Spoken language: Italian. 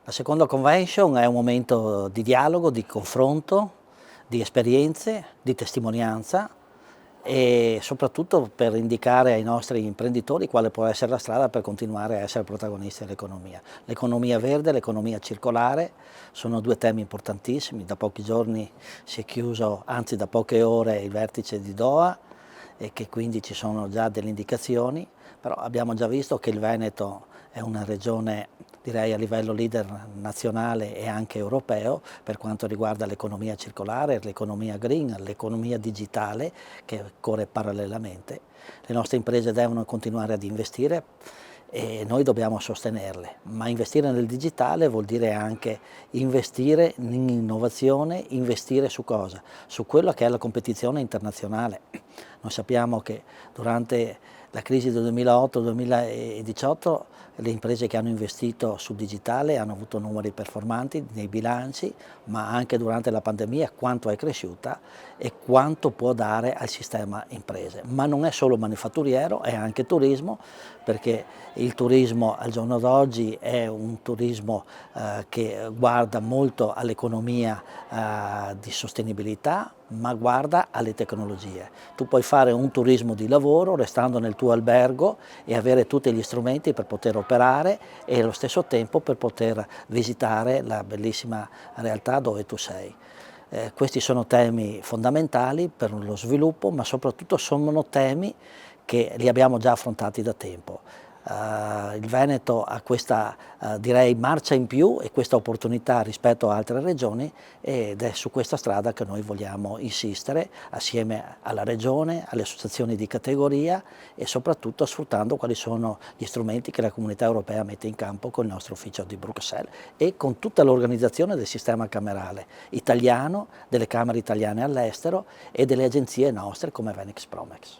La seconda convention è un momento di dialogo, di confronto, di esperienze, di testimonianza e soprattutto per indicare ai nostri imprenditori quale può essere la strada per continuare a essere protagonisti dell'economia. L'economia verde, l'economia circolare sono due temi importantissimi. Da pochi giorni si è chiuso, anzi da poche ore, il vertice di Doha e che quindi ci sono già delle indicazioni, però abbiamo già visto che il Veneto è una regione, direi, a livello leader nazionale e anche europeo per quanto riguarda l'economia circolare, l'economia green, l'economia digitale che corre parallelamente. Le nostre imprese devono continuare ad investire e noi dobbiamo sostenerle, ma investire nel digitale vuol dire anche investire in innovazione, investire su cosa? Su quello che è la competizione internazionale. Noi sappiamo che durante la crisi del 2008-2018 le imprese che hanno investito sul digitale hanno avuto numeri performanti nei bilanci, ma anche durante la pandemia quanto è cresciuta e quanto può dare al sistema imprese. Ma non è solo manifatturiero, è anche turismo, perché il turismo al giorno d'oggi è un turismo che guarda molto all'economia di sostenibilità, ma guarda alle tecnologie. Tu puoi fare un turismo di lavoro restando nel tuo albergo e avere tutti gli strumenti per poter operare e allo stesso tempo per poter visitare la bellissima realtà dove tu sei. Questi sono temi fondamentali per lo sviluppo, ma soprattutto sono temi che li abbiamo già affrontati da tempo. Il Veneto ha questa direi marcia in più e questa opportunità rispetto a altre regioni ed è su questa strada che noi vogliamo insistere assieme alla regione, alle associazioni di categoria e soprattutto sfruttando quali sono gli strumenti che la Comunità Europea mette in campo con il nostro ufficio di Bruxelles e con tutta l'organizzazione del sistema camerale italiano, delle camere italiane all'estero e delle agenzie nostre come Venix Promex.